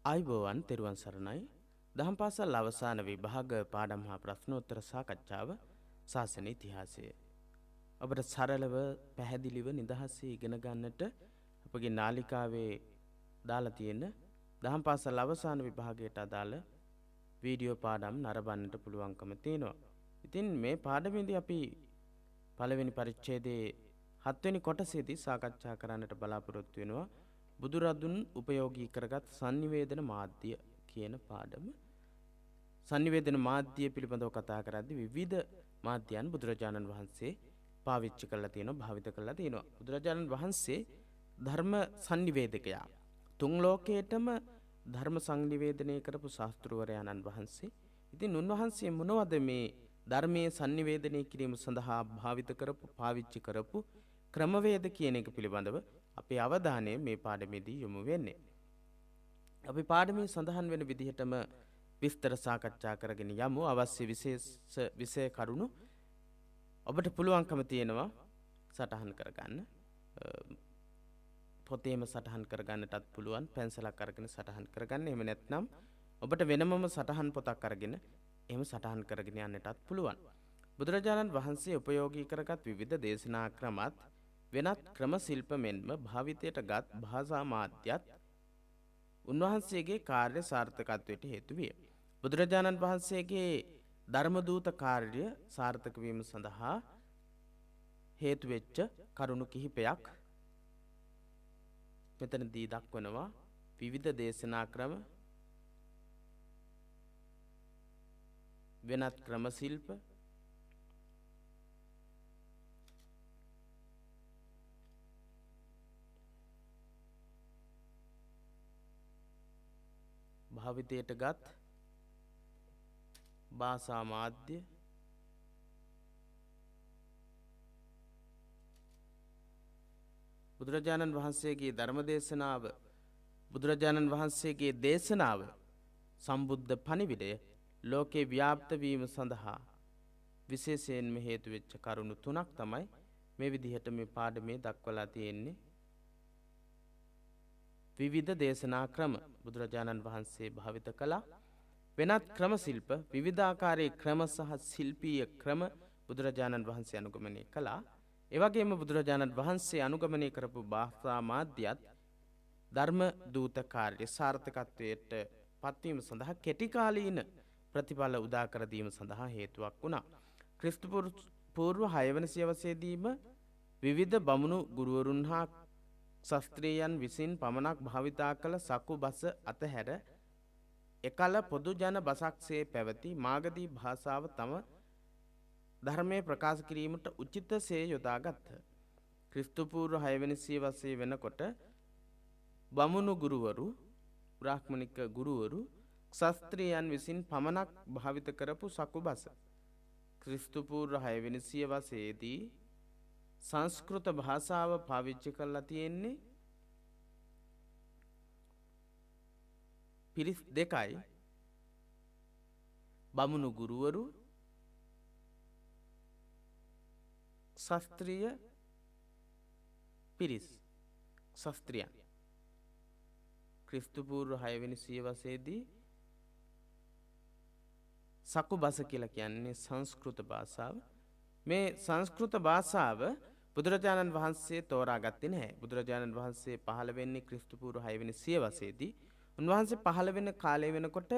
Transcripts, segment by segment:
ආයුබෝවන් තෙරුවන් සරණයි. දහම් පාසල් අවසාන විභාග පාඩම් හා ප්‍රශ්නෝත්තර සාකච්ඡාව ශාසන ඉතිහාසය. ඔබට සරලව පැහැදිලිව නිදහසේ ඉගෙන ගන්නට අපගේ නාලිකාවේ දාලා තියෙන දහම් පාසල් අවසාන විභාගයට අදාළ වීඩියෝ පාඩම් නරඹන්නට පුළුවන්කම තියෙනවා. ඉතින් මේ පාඩමේදී අපි පළවෙනි පරිච්ඡේදයේ 7 වෙනි කොටසේදී සාකච්ඡා කරන්නට බලාපොරොත්තු වෙනවා. බුදුරදුන් උපයෝගී කරගත් sannivedana මාධ්‍ය කියන පාඩම. sannivedana මාධ්‍ය පිළිබඳව කතා කරද්දී විවිධ මාධ්‍යයන් බුදුරජාණන් වහන්සේ පාවිච්චි කරලා තියෙනවා, භාවිත කරලා තියෙනවා. බුදුරජාණන් වහන්සේ ධර්ම sannivedakaya. තුන් ලෝකයේටම ධර්ම sannivedanaya කරපු ශාස්ත්‍රවරයාණන් වහන්සේ. ඉතින් උන්වහන්සේ මොනවද මේ ධර්මයේ sannivedanaya කිරීම සඳහා භාවිත කරපු, පාවිච්චි කරපු ක්‍රමවේද කියන එක පිළිබඳව අපේ අවධානය මේ පාඩමේදී යොමු වෙන්නේ. අපි පාඩමේ සඳහන් වෙන විදිහටම විස්තර සාකච්ඡා කරගෙන යමු. අවශ්‍ය විශේෂ කරුණු ඔබට පුළුවන්කම තියෙනවා සටහන් කරගන්න. පොතේම සටහන් කරගන්නටත් පුළුවන්. පැන්සලක් අරගෙන සටහන් කරගන්න. එහෙම නැත්නම් ඔබට වෙනමම සටහන් පොතක් අරගෙන එහෙම සටහන් කරගෙන යන්නටත් පුළුවන්. බුදුරජාණන් වහන්සේ උපයෝගී කරගත් විවිධ දේශනා ක්‍රමත් වෙනත් ක්‍රම ශිල්ප මෙන්ම භාවිතයට ගත් භාෂා මාධ්‍යත් උන්වහන්සේගේ කාර්ය සාර්ථකත්වයට හේතු විය. බුදුරජාණන් වහන්සේගේ ධර්මදූත කාර්ය සාර්ථක වීම සඳහා හේතු වෙච්ච කරුණු කිහිපයක් මෙතනදී දක්වනවා. විවිධ දේශනා ක්‍රම, වෙනත් ක්‍රම ශිල්ප, භාවිතයට ගත් භාෂා මාධ්‍ය, බුදුරජාණන් වහන්සේගේ ධර්මදේශනාව, බුදුරජාණන් වහන්සේගේ දේශනාව සම්බුද්ධ පණිවිඩය ලෝකේ ව්‍යාප්ත වීම සඳහා විශේෂයෙන්ම හේතු වෙච්ච කරුණු තුනක් තමයි මේ විදිහට මේ පාඩමේ දක්වලා තියෙන්නේ. විවිධ දේශනා ක්‍රම බුදුරජාණන් වහන්සේ භාවිත කළා. වෙනත් ක්‍රම ශිල්ප, විවිධාකාරයේ ක්‍රම සහ ශිල්පීය ක්‍රම බුදුරජාණන් වහන්සේ අනුගමනය කළා. ඒ වගේම බුදුරජාණන් වහන්සේ අනුගමනය කරපු භාෂා මාධ්‍යත් ධර්ම දූත කාර්ය සාර්ථකත්වයට පත්වීම සඳහා කෙටි කාලීන ප්‍රතිඵල උදා කර දීම සඳහා හේතුවක් වුණා. ක්‍රිස්තු පූර්ව 6 වන සියවසේදීම විවිධ බමුණු ගුරුවරුන් හා ශාස්ත්‍රයන් විසින් පමණක් භාවිතා කළ සකු බස අතහැර එකල පොදු ජන බසක්සේ පැවති මාගදී භාෂාව තම ධර්මයේ ප්‍රකාශ කිරීමට උචිතසේ යොදාගත්හ. ක්‍රිස්තු පූර්ව 6 වෙනි සියවසේ වෙනකොට බමුණු ගුරුවරු, බ්‍රාහ්මණික ගුරුවරු ශාස්ත්‍රයන් විසින් පමණක් භාවිත කරපු සකු බස ක්‍රිස්තු පූර්ව 6 වෙනි සියවසේදී සංස්කෘත භාෂාව පාවිච්චි කරලා තියෙන්නේ පිරිස් දෙකයි. බමුණු ගුරුවරු, ශාස්ත්‍රීය පිරිස්, ශාස්ත්‍රයන්. ක්‍රිස්තු පූර්ව 6 වෙනි සියවසේදී සකු බස කියලා කියන්නේ සංස්කෘත භාෂාව. මේ සංස්කෘත භාෂාව බුදුරජාණන් වහන්සේ තෝරාගත්තේ නැහැ. බුදුරජාණන් වහන්සේ පහළ වෙන්නේ ක්‍රිස්තු පූර්ව 6 වෙනි සියවසේදී. උන්වහන්සේ පහළ වෙන කාලය වෙනකොට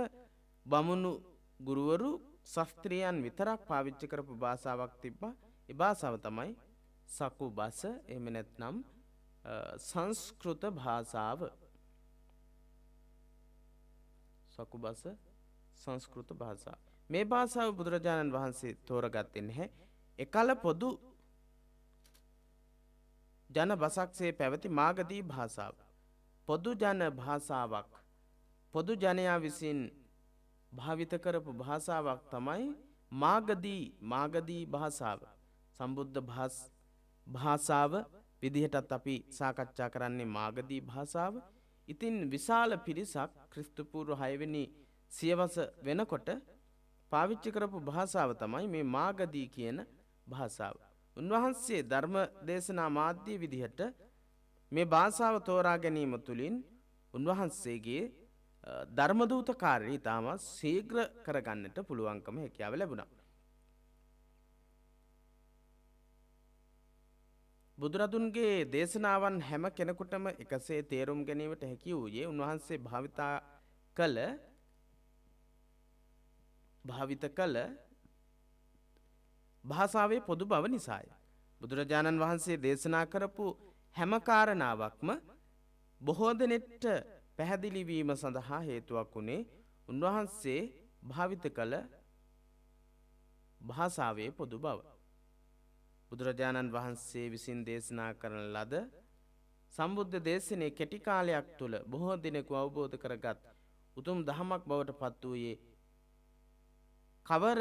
බමුණු ගුරුවරු, ශාස්ත්‍රයන් විතරක් පාවිච්චි කරපු භාෂාවක් තිබ්බා. ඒ භාෂාව තමයි සකු බස. එහෙම නැත්නම් සංස්කෘත භාෂාව. සකු බස, සංස්කෘත භාෂාව. මේ භාෂාව බුදුරජාණන් වහන්සේ තෝරගත්තේ නැහැ. එකල පොදු ජන බසක්සේ පැවති මාගදී භාෂාව. පොදු ජන භාෂාවක්, පොදු ජනයා විසින් භාවිත කරපු භාෂාවක් තමයි මාගදී භාෂාව. සම්බුද්ධ භාෂාව විදිහටත් අපි සාකච්ඡා කරන්නේ මාගදී භාෂාව. ඉතින් විශාල පිරිසක් ක්‍රිස්තු පූර්ව 6 වෙනි සියවස වෙනකොට පාවිච්චි කරපු භාෂාව තමයි මේ මාගදී කියන භාෂාව. උන්වහන්සේ ධර්ම දේශනා මාධ්‍ය විදිහට මේ භාෂාව තෝරා ගැනීම තුළින් උන්වහන්සේගේ ධර්මදූත කාර්යය ඊටම ශීඝ්‍ර කරගන්නට පුළුවන්කම හැකියාව ලැබුණා. බුදුරදුන්ගේ දේශනාවන් හැම කෙනෙකුටම එකසේ තේරුම් ගැනීමට හැකි වූයේ උන්වහන්සේ භාවිත කළ භාෂාවේ පොදු බව නිසාය. බුදුරජාණන් වහන්සේ දේශනා කරපු හැම කාරණාවක්ම බොහෝ දෙනෙට පැහැදිලි වීම සඳහා හේතුවක් වුණේ උන්වහන්සේ භාවිත කළ භාෂාවේ පොදු බව. බුදුරජාණන් වහන්සේ විසින් දේශනා කරන ලද සම්බුද්ධ දේශනේ කෙටි කාලයක් තුල බොහෝ දිනෙක අවබෝධ කරගත් උතුම් ධමයක් බවට පත් වූයේ කවර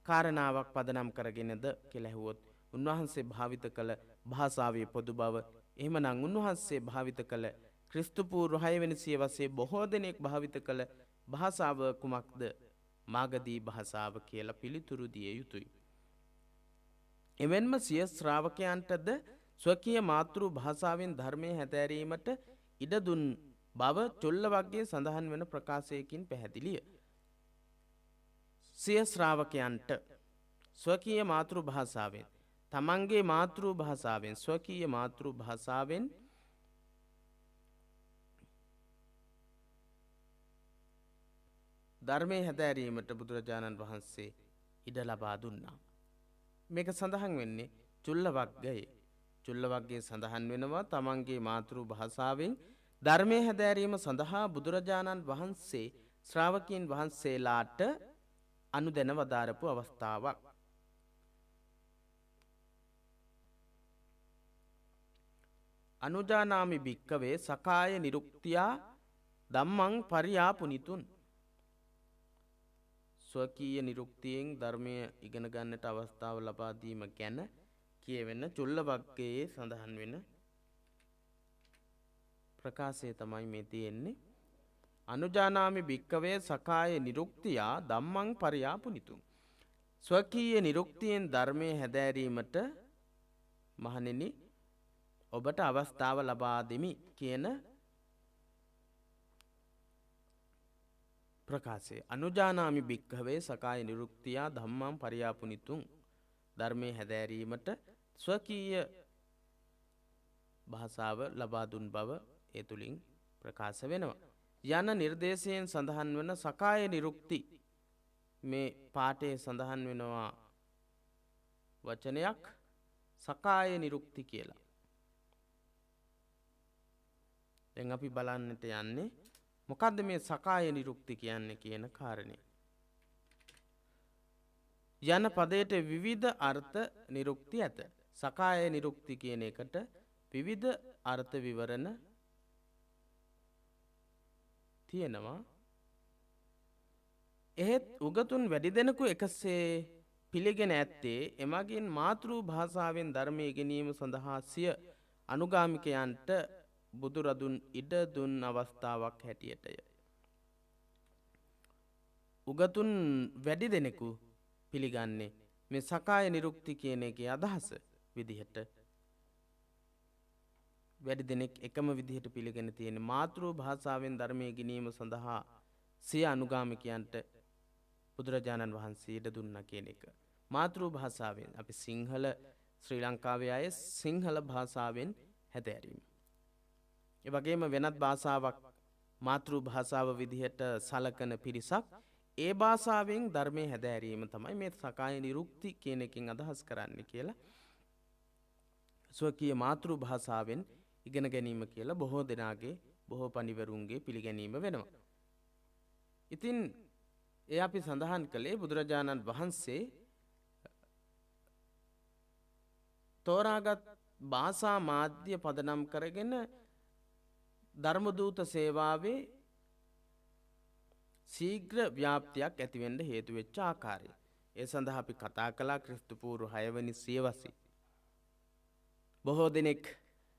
කාරණාවක් පදනම් කරගෙනද කියලා ඇහුවොත් උන්වහන්සේ භාවිත කළ භාෂාවේ පොදු බව. එහෙමනම් උන්වහන්සේ භාවිත කළ ක්‍රිස්තු පූර්ව 6 වෙනි සියවසේ බොහෝ දෙනෙක් භාවිත කළ භාෂාව කුමක්ද? මාගදී භාෂාව කියලා පිළිතුරු දිය යුතුයි. එවෙන්ම සිය ශ්‍රාවකයන්ටද ස්වකීය මාතෘ භාෂාවෙන් ධර්මයේ හැදෑරීමට ඉඩ දුන් බව චුල්ල වර්ගයේ සඳහන් වන ප්‍රකාශයකින් පැහැදිලිය. සිය ශ්‍රාවකයන්ට ස්වකීය මාතෘ භාෂාවෙන් තමන්ගේ මාතෘ භාෂාවෙන් ස්වකීය මාතෘ භාෂාවෙන් ධර්මයේ හැදෑරීමට බුදුරජාණන් වහන්සේ ඉඩ ලබා දුන්නා. මේක සඳහන් වෙන්නේ චුල්ල වර්ගයේ. චුල්ල වර්ගයේ සඳහන් වෙනවා තමන්ගේ මාතෘ භාෂාවෙන් ධර්මයේ හැදෑරීම සඳහා බුදුරජාණන් වහන්සේ ශ්‍රාවකයන් වහන්සේලාට අනුදැන වදාරපු අවස්ථාවක්. අනුජානාමි භික්කවේ සකාය නිරුක්තියා ධම්මං පරියාපුනිතුන්. ස්වකීය නිරුක්තියෙන් ධර්මය ඉගෙන ගන්නට අවස්ථාව ලබා දීම ගැන කියවෙන චුල්ල වර්ගයේ සඳහන් වෙන ප්‍රකාශය තමයි මේ තියෙන්නේ. අනුජානාමි භික්කවේ සකාය නිරුක්තියා ධම්මං පරියාපුනිතුන්. ස්වකීය නිරුක්තියෙන් ධර්මයේ හැදෑරීමට මහණෙනි ඔබට අවස්ථාව ලබා දෙමි කියන ප්‍රකාශය. අනුජානාමි භික්ඛවේ සකාය නිරුක්තියා ධම්මං පරියාපුනිතුං. ධර්මයේ හැදෑරීමට ස්වකීය භාෂාව ලබා දුන් බව ඒ තුලින් ප්‍රකාශ වෙනවා. යන නිර්දේශයෙන් සඳහන් වන සකාය නිරුක්ති මේ පාඨයේ සඳහන් වෙනවා වචනයක් සකාය නිරුක්ති කියලා. දැන් අපි බලන්නට යන්නේ මොකද්ද මේ සකාය නිරුක්ති කියන්නේ කියන කාරණේ. යන පදයට විවිධ අර්ථ නිරුක්ති ඇත. සකාය නිරුක්ති කියන එකට විවිධ අර්ථ විවරණ තියෙනවා. එහෙත් උගතුන් වැඩි දෙනෙකු එකසේ පිළිගෙන ඇත්තේ එමගින් මාතෘ භාෂාවෙන් ධර්මයේ ඉගෙනීම සඳහා සිය අනුගාමිකයන්ට බුදුරදුන් ඉඩ දුන් අවස්ථාවක් හැටියටය. උගතුන් වැඩි දෙනෙකු පිළිගන්නේ මේ සකාය නිරුක්ති කියන එකේ අදහස විදිහට. වැඩි දෙනෙක් එකම විදිහට පිළිගෙන තියෙන මාතෘ භාෂාවෙන් ධර්මයේ ඉගෙනීම සඳහා සිය අනුගාමිකයන්ට බුදුරජාණන් වහන්සේ ඉඩ දුන්නා කියන එක. මාතෘ භාෂාවෙන් අපි සිංහල ශ්‍රී ලංකාවේ අය සිංහල භාෂාවෙන් හැදෑරීම. ඒ වගේම වෙනත් භාෂාවක් මාතෘ භාෂාව විදිහට සලකන පිරිසක් ඒ භාෂාවෙන් ධර්මයේ හැදෑරීම තමයි මේ සකාය නිරුක්ති කියන එකෙන් අදහස් කරන්නේ කියලා. ස්වකීය මාතෘ භාෂාවෙන් ඉගෙන ගැනීම කියලා බොහෝ දෙනාගේ බොහෝ පඬිවරුන්ගේ පිළිගැනීම වෙනවා. ඉතින් ඒ අපි සඳහන් කළේ බුදුරජාණන් වහන්සේ තෝරාගත් භාෂා මාධ්‍ය පදනම් කරගෙන ධර්මදූත සේවාවේ ශීඝ්‍ර ව්‍යාප්තියක් ඇතිවෙන්න හේතු වෙච්ච ආකාරය. ඒ සඳහා අපි කතා කළා ක්‍රිස්තු පූර්ව 6 වෙනි සියවසේ බොහෝ දෙනෙක්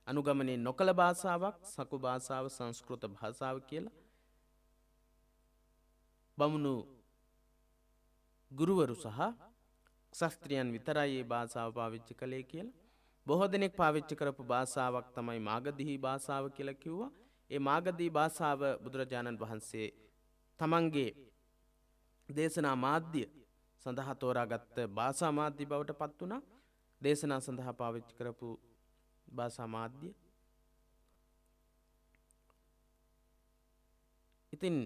අනුගමනය නොකළ භාෂාවක් සකු භාෂාව සංස්කෘත භාෂාව කියලා. බමුණු ගුරුවරු සහ ශාස්ත්‍රයන් විතරයි මේ භාෂාව පාවිච්චි කළේ කියලා. බොහෝ දෙනෙක් පාවිච්චි කරපු භාෂාවක් තමයි මාගධී භාෂාව කියලා කිව්වා. ඒ මාගදී භාෂාව බුදුරජාණන් වහන්සේ තමන්ගේ දේශනා මාධ්‍ය සඳහා තෝරාගත්ත භාෂා මාධ්‍ය බවට පත් වුණා. දේශනා සඳහා පාවිච්චි කරපු භාෂා මාධ්‍ය. ඉතින්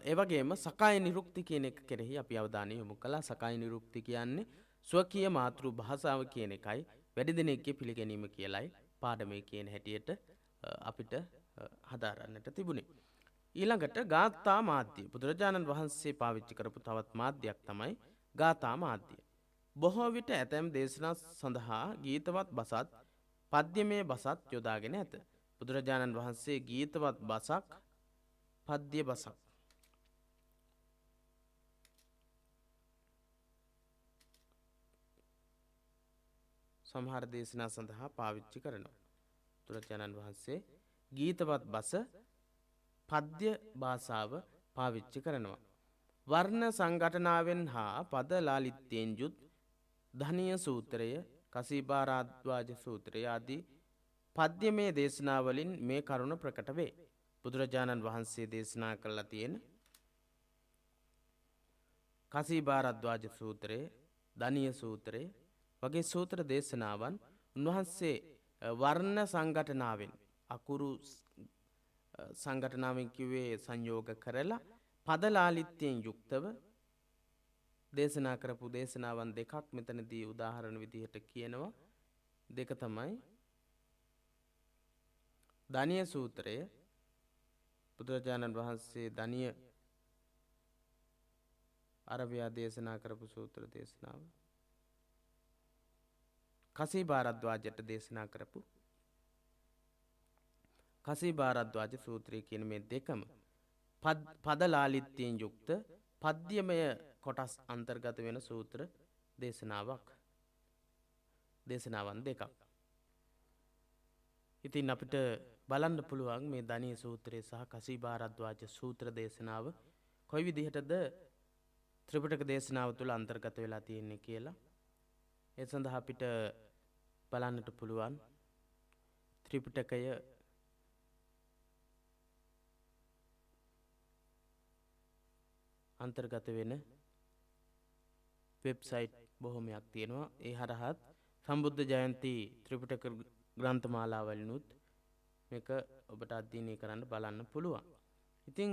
ඒ වගේම සකාය නිරුක්ති කියන එක කෙරෙහි අපි අවධානය යොමු කළා. සකාය නිරුක්ති කියන්නේ ස්වකීය මාතෘ භාෂාව කියන එකයි වැඩි දෙනෙක්ගේ පිළිගැනීම කියලයි පාඩමේ කියන හැටියට අපිට හදාරන්නට තිබුණේ. ඊළඟට ගාථා මාධ්‍ය. බුදුරජාණන් වහන්සේ පාවිච්චි කරපු තවත් මාධ්‍යයක් තමයි ගාථා මාධ්‍ය. බොහෝ විට ඇතැම් දේශනා සඳහා ගීතවත් බසත් පද්‍යමය බසත් යොදාගෙන ඇත. බුදුරජාණන් වහන්සේ ගීතවත් බසක් පද්‍ය බසක් සමහර දේශනා සඳහා පාවිච්චි කරනවා. බුදුරජාණන් වහන්සේ ගීතවත් බස පද්‍ය භාෂාව පාවිච්චි කරනවා. වර්ණ සංඝටනාවෙන් හා පද ලාලිත්‍යයෙන් යුත් ධනිය සූත්‍රය, කසීබාරද්වාජ සූත්‍රය ආදී පද්‍යමය දේශනාවලින් මේ කරුණ ප්‍රකට වේ. බුදුරජාණන් වහන්සේ දේශනා කළා තියෙන කසීබාරද්වාජ සූත්‍රය, ධනිය සූත්‍රය වගේ සූත්‍ර දේශනාවන් උන්වහන්සේ වර්ණ සංඝටනාවෙන් අකුරු සංඝටනාවෙන් කිව්වේ සංයෝග කරලා පදලාලිත්‍යයෙන් යුක්තව දේශනා කරපු දේශනාවන් දෙකක් මෙතනදී උදාහරණ විදිහට කියනවා. දෙක තමයි ධනිය සූත්‍රය. බුදුරජාණන් වහන්සේ ධනිය අරබියා දේශනා කරපු සූත්‍ර දේශනාව. කසීබාරද්වාජට දේශනා කරපු කසීබාරද්වාජ සූත්‍රය කියන මේ දෙකම පදලාලිත්‍යයෙන් යුක්ත පද්‍යමය කොටස් අන්තර්ගත වෙන සූත්‍ර දේශනාවන් දෙකක්. ඉතින් අපිට බලන්න පුළුවන් මේ ධනිය සූත්‍රය සහ කසීබාරද්වාජ සූත්‍ර දේශනාව කොයි විදිහටද ත්‍රිපිටක දේශනාව තුළ අන්තර්ගත වෙලා තියෙන්නේ කියලා. ඒ සඳහා අපිට බලන්නට පුළුවන් ත්‍රිපිටකය අන්තර්ගත වෙන වෙබ්සයිට් බොහොමයක් තියෙනවා. ඒ හරහත් සම්බුද්ධ ජයන්ති ත්‍රිපිටක ග්‍රන්ථමාලාවලිනුත් මේක ඔබට අධ්‍යයනය කරන්න බලන්න පුළුවන්. ඉතින්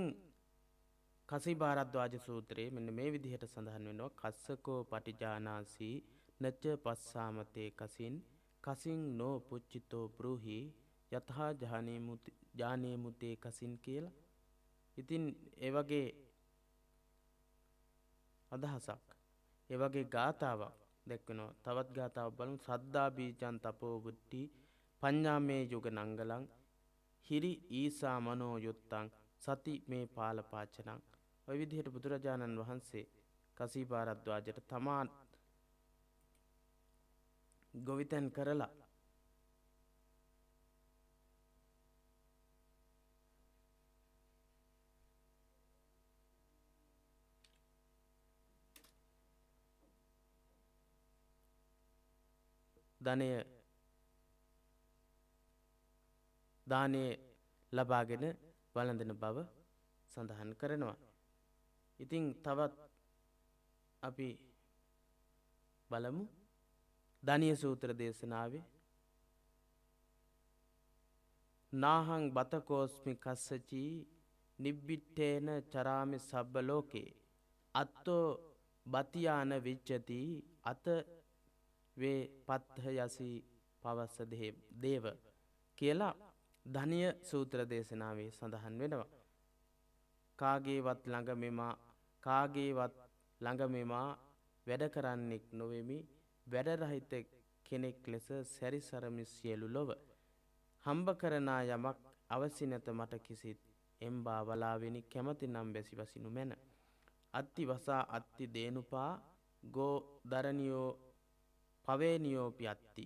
කසීබාරද්වාජ සූත්‍රයේ මෙන්න මේ විදිහට සඳහන් වෙනවා. කස්සකෝ පටිජානාසි නච්ච පස්සාමතේ කසින් කසින් නෝ පුච්චිතෝ බ්‍රූහි යතහා ජානේමුතේ කසින් කියලා. ඉතින් ඒ වගේ අදහසක්, ඒ වගේ ගාථාවක් දැක්වෙනවා. තවත් ගාථාවක් බලමු. සද්දා බීජං තපෝ බුද්ධි පඤ්ඤාමේ යුග නංගලං හිරි ඊසා මනෝ යුත්තං සති මේ පාලපාචනං. ඔය විදිහට බුදුරජාණන් වහන්සේ කසීබාරද්වාජට තමා ගොවිතැන් කරලා දානය ලබාගෙන වළඳන බව සඳහන් කරනවා. ඉතින් තවත් අපි බලමු ධනිය සූත්‍ර දේශනාවේ නාහං බතකෝස්මි කස්සචි නිබ්බිට්ඨේන චරාමි සබ්බ ලෝකේ අත්තෝ බතියාන විච්ඡති අත වේ පත්ථ යසි පවස්ස දේව කියලා ධනිය සූත්‍ර දේශනාවේ සඳහන් වෙනවා. කාගේවත් ළඟ මෙමා වැඩ කරන්නෙක් නොවෙමි, වැඩ රහිත කෙනෙක් ලෙස සැරිසරමි සියලු ලොව. හම්බ කරනා යමක් අවසි නැත මට කිසිත්, එම්බා වලාවෙනි කැමති නම් බැසි වසිනු මැන. අත්ති වසා අත්ති දේනුපා ගෝ දරණියෝ පවේනියෝපි අත්ති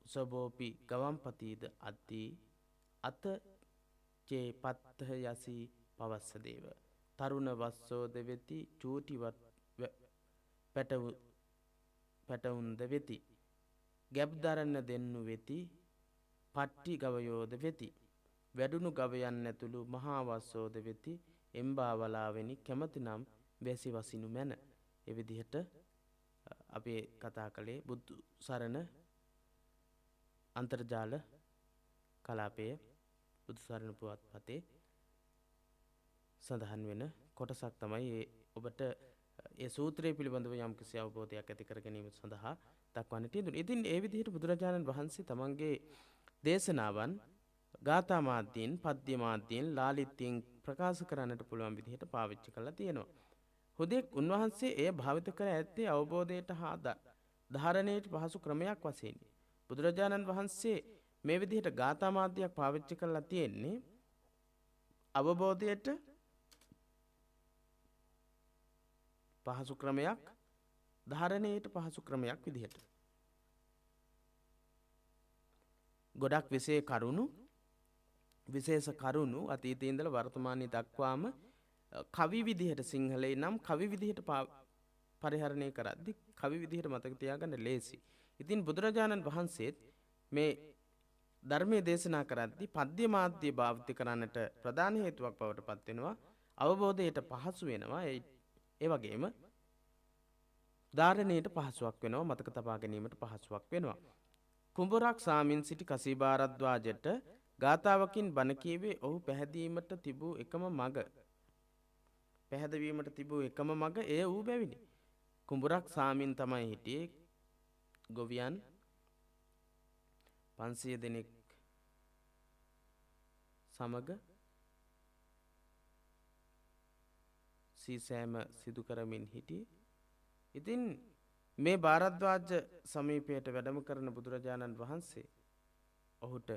උසබෝපි ගවම්පතිද අත්ති අත චේ පත්ථ යසි පවස්ස දේව. තරුණ වස්සෝද වෙති චූටිවත් පැටවුන්ද වෙති. ගැබ් දරන්න දෙන්නු වෙති පට්ටි ගවයෝද වෙති. වැඩුණු ගවයන් ඇතුළු මහා වස්සෝද වෙති එම්බාවලාවෙනි කැමතිනම් වැසි වසිනු මැන. ඒ විදිහට අපි කතා කළේ බුදු සරණ අන්තර්ජාල කලාපයේ බුදු සරණ පුවත්පතේ සඳහන් වෙන කොටසක් තමයි ඔබට ඒ සූත්‍රය පිළිබඳව යම්කිසි අවබෝධයක් ඇති කර ගැනීම සඳහා දක්වන්නට යෙදුණේ. ඉතින් ඒ විදිහට බුදුරජාණන් වහන්සේ තමන්ගේ දේශනාවන් ගාථා මාධ්‍යයෙන්, පද්‍ය මාධ්‍යයෙන්, ලාලිත්‍යයෙන් ප්‍රකාශ කරන්නට පුළුවන් විදිහට පාවිච්චි කරලා තියෙනවා. හුදෙක් උන්වහන්සේ එය භාවිත කර ඇත්තේ අවබෝධයට හා ධාරණයට පහසු ක්‍රමයක් වශයෙන්. බුදුරජාණන් වහන්සේ මේ විදිහට ගාථා මාධ්‍යයක් පාවිච්චි කරලා තියෙන්නේ අවබෝධයට පහසු ක්‍රමයක්, ධාරණයට පහසු ක්‍රමයක් විදිහට. ගොඩක් විශේෂ කරුණු අතීතයේ ඉඳලා වර්තමානයේ දක්වාම කවි විදිහට සිංහලේ නම් කවි විදිහට පරිහරණය කරද්දී කවි විදිහට මතක තියාගන්න ලේසි. ඉතින් බුදුරජාණන් වහන්සේත් මේ ධර්මයේ දේශනා කරද්දී පද්‍ය මාධ්‍ය භාවිත කරන්නට ප්‍රධාන හේතුවක් බවට පත් වෙනවා. අවබෝධයට පහසු වෙනවා. ඒ වගේම ධාරණයට පහසුවක් වෙනවා. මතක තබා ගැනීමට පහසුවක් වෙනවා. කුඹරක් සාමින් සිටි කසීභාරද්වාජට ගාථාවකින් බණ කියවේ ඔහු පැහැදීමට තිබූ එකම මග එය වූ බැවිනි. කුඹරක් සාමින් තමයි හිටියේ ගොවියන් 500 දෙනෙක් සමග සීසෑම සිදු කරමින් හිටියේ. ඉතින් මේ භාරද්වාජ සමීපයට වැඩම කරන බුදුරජාණන් වහන්සේ ඔහුට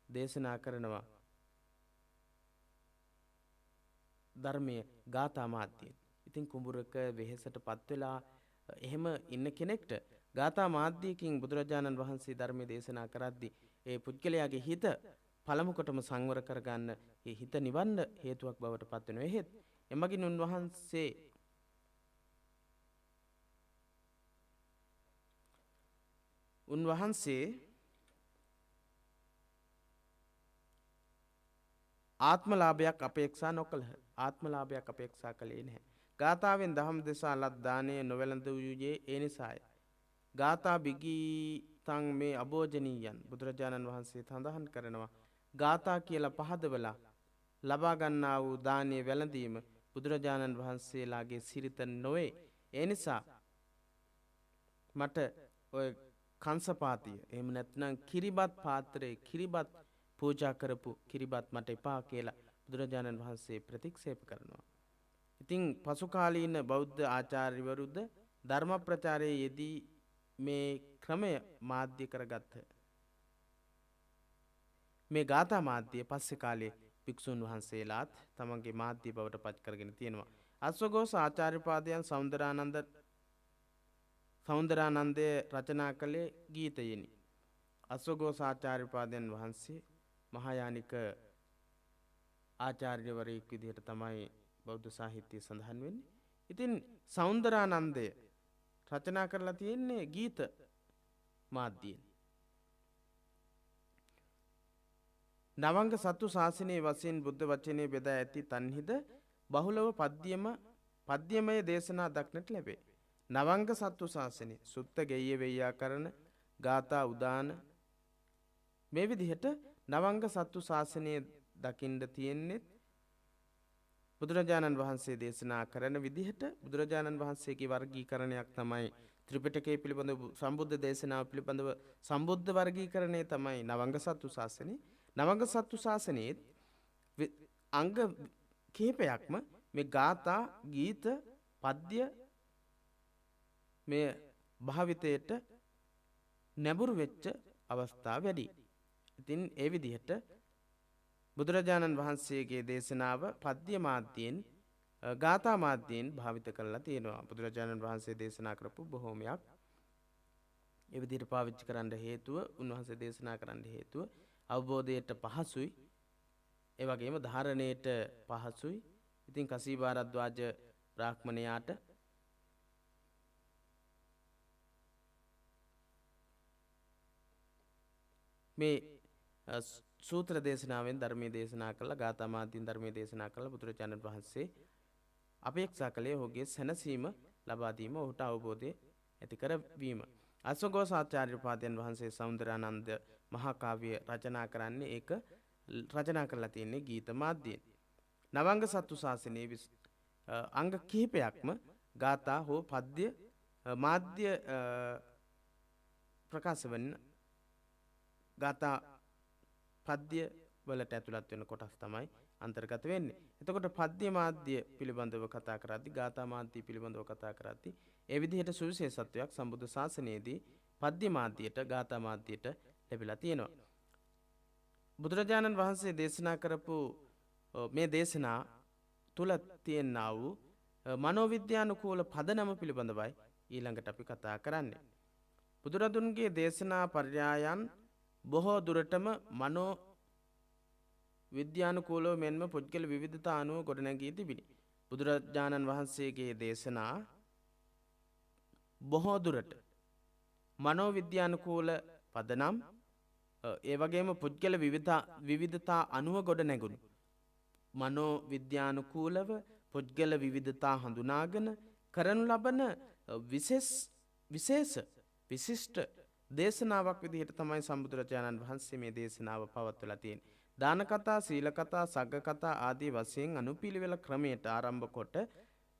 දේශනා කරනවා ධර්මයේ ගාථා මාධ්‍යයෙන්. ඉතින් කුඹුරක වෙහෙසට පත් වෙලා එහෙම ඉන්න කෙනෙක්ට ගාථා මාධ්‍යකින් බුදුරජාණන් වහන්සේ ධර්මයේ දේශනා කරද්දී ඒ පුද්ගලයාගේ හිත පළමු කොටම සංවර කරගන්න, ඒ හිත නිවන්න හේතුවක් බවට පත් වෙනවා. එහෙත් එමගින් උන්වහන්සේ ආත්මලාභයක් අපේක්ෂා කළේ නැහැ. ගාථාවෙන් දහම් දෙසා ලත් දානය නොවැළඳ වූයේ ඒ නිසාය. ගාථා බිගීතං මේ අභෝජනීයන් බුදුරජාණන් වහන්සේ සඳහන් කරනවා. ගාථා කියලා පහදවලා ලබා ගන්නා වූ දානීය වැළඳීම බුදුරජාණන් වහන්සේලාගේ සිරිත නොවේ. ඒ නිසා මට ඔය කංසපාතිය එහෙම නැත්නම් කිරිබත් පාත්‍රයේ කිරිබත් පූජා කරපු කිරිබත් මට එපා කියලා බුදුරජාණන් වහන්සේ ප්‍රතික්ෂේප කරනවා. ඉතින් පසු කාලීන බෞද්ධ ආචාර්යවරුද ධර්ම ප්‍රචාරයේ යෙදී මේ ක්‍රමය මාධ්‍ය කරගත්ත. මේ ගාථා මාධ්‍ය පස්සේ කාලේ භික්ෂුන් වහන්සේලාත් තමන්ගේ මාධ්‍ය බවට පත් කරගෙන තියෙනවා. අශ්වඝෝෂ ආචාර්යපාදයන් සෞන්දරානන්දය රචනා කළේ ගීතයෙනි. අශ්වඝෝෂ ආචාර්යපාදයන් වහන්සේ මහායානික ආචාර්යවරයෙක් විදිහට තමයි බෞද්ධ සාහිත්‍යයේ සඳහන් වෙන්නේ. ඉතින් සෞන්දරානන්දය රචනා කරලා තියෙන්නේ ගීත මාධ්‍යයෙන්. නවංග සත්තු ශාසනයේ වශයෙන් බුද්ධ වචනේ බෙදා ඇති තන්හිද බහුලව පද්‍යමය දේශනා දක්නට ලැබේ. නවංග සත්තු ශාසනයේ සුත්ත ගෙය්‍ය වේයාකරණ ගාථා උදාන මේ විදිහට නවංග සත්තු ශාසනයේ දකින්න තියෙන්නේ බුදුරජාණන් වහන්සේ දේශනා කරන විදිහට. බුදුරජාණන් වහන්සේගේ වර්ගීකරණයක් තමයි ත්‍රිපිටකයේ පිළිබඳව සම්බුද්ධ දේශනාව පිළිබඳව සම්බුද්ධ වර්ගීකරණය තමයි නවංග සත්තු ශාසනය. නවංග සත්තු ශාසනයේ අංග කිහිපයක්ම මේ ගාථා, ගීත, පද්‍ය මේ භාවිතයට නැඹුරු වෙච්ච අවස්ථා වැඩි. ඉතින් ඒ විදිහට බුදුරජාණන් වහන්සේගේ දේශනාව පද්‍ය මාධ්‍යයෙන් ගාථා මාධ්‍යයෙන් භාවිත කරලා තියෙනවා. බුදුරජාණන් වහන්සේ දේශනා කරපු බොහෝමයක් ඒ විදිහට පාවිච්චි කරන්න හේතුව, උන්වහන්සේ දේශනා කරන්න හේතුව අවබෝධයට පහසුයි, ඒ වගේම ධාරණයට පහසුයි. ඉතින් කසීභාරද්වාජ බ්‍රාහ්මණයාට මේ සූත්‍ර දේශනාවෙන් ධර්මයේ දේශනා කළා ගාථා මාත්‍යයෙන් ධර්මයේ දේශනා කළා බුදුරජාණන් වහන්සේ අපේක්ෂා කළේ ඔහුගේ සැනසීම ලබා දීම ඔහුට අවබෝධය ඇති කරවීම. අශ්වඝෝසාචාර්ය පාදයන් වහන්සේ සෞන්දරානන්ද මහා කාව්‍ය රචනා කරන්නේ ඒක රචනා කරලා තියෙන්නේ ගීත මාධ්‍යයෙන්. නවංග සත්තු ශාසනයේ අංග කිහිපයක්ම ගාථා හෝ පද්‍ය මාධ්‍ය ප්‍රකාශ වෙන ගාථා පද්‍ය වලට ඇතුළත් වෙන කොටස් තමයි අන්තර්ගත වෙන්නේ. එතකොට පද්‍ය මාධ්‍ය පිළිබඳව කතා කරද්දී ගාථා මාධ්‍ය පිළිබඳව කතා කරද්දී ඒ විදිහට සුවිශේෂත්වයක් සම්බුද්ධ ශාසනයේදී පද්‍ය මාධ්‍යයට ගාථා මාධ්‍යයට ලැබිලා තියෙනවා. බුදුරජාණන් වහන්සේ දේශනා කරපු මේ දේශනා තුල තියෙනා වූ මනෝවිද්‍යානුකූල පදනම පිළිබඳවයි ඊළඟට අපි කතා කරන්නේ. බුදුරදුන්ගේ දේශනා පර්යායන් බොහෝ දුරටම මනෝ විද්‍යානුකූලව මෙන්ම පුද්ගල විවිධතා අනුව ගොඩනැගී තිබිනි. බුදුරජාණන් වහන්සේගේ දේශනා බොහෝ දුරට මනෝ විද්‍යානුකූල පදනම් ඒ වගේම පුද්ගල විවිධතා අනුව ගොඩනැගුණු මනෝ විද්‍යානුකූලව පුද්ගල විවිධතා හඳුනාගෙන කරනු ලබන විශිෂ්ට දේශනාවක් විදිහට තමයි සම්බුදුරජාණන් වහන්සේ මේ දේශනාව පවත්වලා තියෙන්නේ. දාන කතා, සීල කතා, සග්ග කතා ආදී වශයෙන් අනුපිළිවෙල ක්‍රමයට ආරම්භ කොට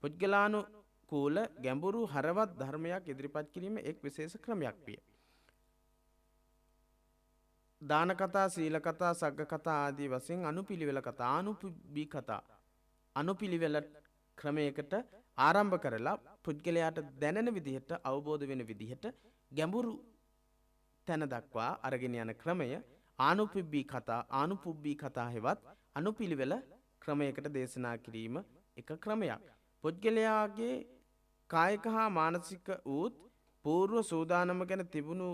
පුද්ගලානුකූල ගැඹුරු හරවත් ධර්මයක් ඉදිරිපත් කිරීම එක් විශේෂ ක්‍රමයක් විය. දාන කතා, සීල කතා, සග්ග කතා ආදී වශයෙන් අනුපිළිවෙල කතා, ආනුපුබ්බී කතා අනුපිළිවෙල ක්‍රමයකට ආරම්භ කරලා පුද්ගලයාට දැනෙන විදිහට අවබෝධ වෙන විදිහට ගැඹුරු තැන දක්වා අරගෙන යන ක්‍රමය ආනුපුබ්බී කතා හෙවත් අනුපිළිවෙල ක්‍රමයකට දේශනා කිරීම එක ක්‍රමයක්. පුද්ගලයාගේ කායික හා මානසික වූත් పూర్ව සූදානම ගැන තිබුණු